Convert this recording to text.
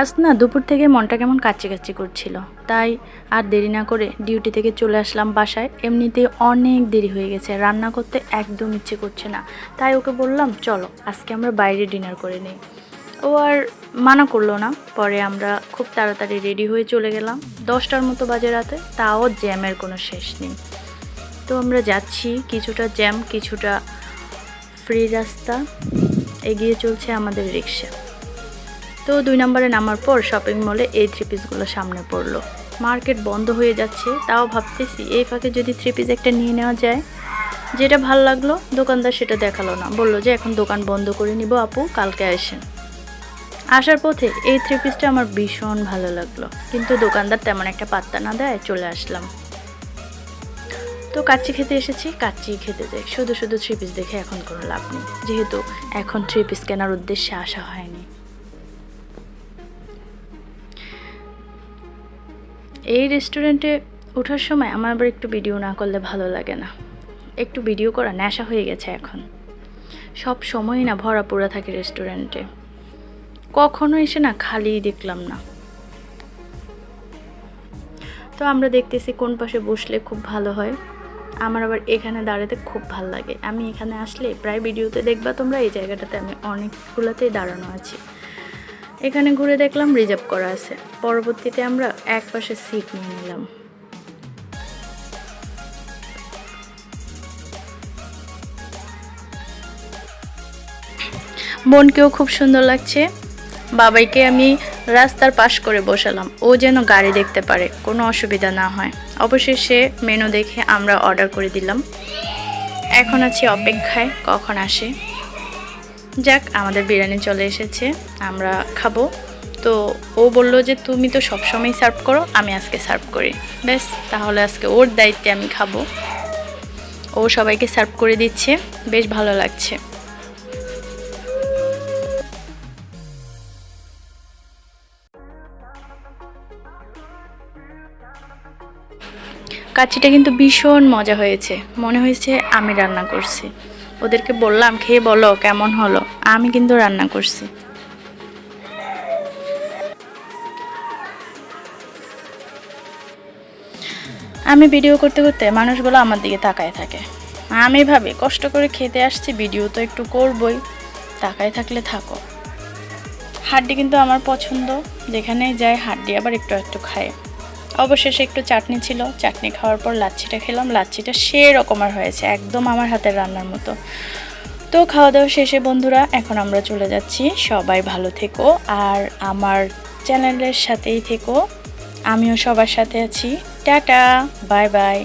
আজ না দুপুর থেকে মনটা কেমন কাচ্চি কাচ্চি করছিল, তাই আর দেরি না করে ডিউটি থেকে চলে আসলাম বাসায়। এমনিতেই অনেক দেরি হয়ে গেছে, রান্না করতে একদম ইচ্ছে করছে না। তাই ওকে বললাম চলো আজকে আমরা বাইরে ডিনার করে নিই। ও আর মানা করলো না। পরে আমরা খুব তাড়াতাড়ি রেডি হয়ে চলে গেলাম। 10টার মতো বাজে রাতে, তাও জ্যামের কোনো শেষ নেই। তো আমরা যাচ্ছি, কিছুটা জ্যাম কিছুটা ফ্রি রাস্তা, এগিয়ে চলছে আমাদের রিক্সা। তো 2 নম্বরে নামার পর শপিং মলে এই 3 পিসগুলো সামনে পড়লো। মার্কেট বন্ধ হয়ে যাচ্ছে, তাও ভাবতেছি এই ফাঁকে যদি 3 পিস একটা নিয়ে নেওয়া যায়। যেটা ভালো লাগলো দোকানদার সেটা দেখালো না, বললো যে এখন দোকান বন্ধ করে নিব আপু, কালকে আসেন। আসার পথে এই 3 পিসটা আমার ভীষণ ভালো লাগলো, কিন্তু দোকানদার তেমন একটা পাত্তা না দেয় চলে আসলাম। তো কাচ্চি খেতে এসেছি, কাচ্চি খেতে যাই। শুধু শুধু 3 পিস দেখে এখন কোনো লাভ নেই, যেহেতু এখন 3 পিস কেনার উদ্দেশ্যে আসা হয়নি। এই রেস্টুরেন্টে ওঠার সময় আমার আবার একটু ভিডিও না করলে ভালো লাগে না। একটু ভিডিও করা নেশা হয়ে গেছে এখন। সব সময়ই না ভরা পুরা থাকে রেস্টুরেন্টে, কখনো এসে না খালি দেখলাম না। তো আমরা দেখতেছি কোন পাশে বসলে খুব ভালো হয়। আমার আবার এখানে দাঁড়াতে খুব ভালো লাগে। আমি এখানে আসলে প্রায় ভিডিওতে দেখবা তোমরা, এই জায়গাটাতে আমি অনেকগুলোতেই দাঁড়ানো আছি। এখানে ঘুরে দেখলাম রিজার্ভ করা আছে। পরবর্তীতে আমরা এক পাশে সিট নিয়ে নিলাম। বোনকেও খুব সুন্দর লাগছে। বাবাইকে আমি রাস্তার পাশ করে বসালাম, ও যেন গাড়ি দেখতে পারে, কোনো অসুবিধা না হয়। অবশেষে মেনু দেখে আমরা অর্ডার করে দিলাম। এখন আছি অপেক্ষায় কখন আসে। যাক, আমাদের বিরিয়ানি চলে এসেছে, আমরা খাবো। তো ও বললো যে তুমি তো সবসময় সার্ভ করো, আমি আজকে সার্ভ করি। ব্যাস, তাহলে আজকে ওর দায়িত্বে আমি খাবো। ও সবাইকে সার্ভ করে দিচ্ছে, বেশ ভালো লাগছে। কাচ্চিটা কিন্তু ভীষণ মজা হয়েছে, মনে হয়েছে আমি রান্না করছি। ওদেরকে বললাম খেয়ে বলো কেমন হলো, আমি কিন্তু রান্না করছি। আমি ভিডিও করতে করতে মানুষগুলো আমার দিকে তাকায় থাকে। আমি ভাবি কষ্ট করে খেতে আসছি, ভিডিও তো একটু করবই, তাকায় থাকলে থাকো। হাড্ডি কিন্তু আমার পছন্দ, যেখানে যাই হাড্ডি আবার একটু একটু খায়। অবশেষে একটু চাটনি ছিল, চাটনি খাওয়ার পর লাচ্ছিটা খেলাম। লাচ্ছিটা সেরকমের হয়েছে, একদম আমার হাতের রান্নার মতো। তো খাওয়া দাওয়া শেষে বন্ধুরা এখন আমরা চলে যাচ্ছি। সবাই ভালো থেকো আর আমার চ্যানেলের সাথেই থেকো। আমিও সবার সাথে আছি। Tata, bye bye.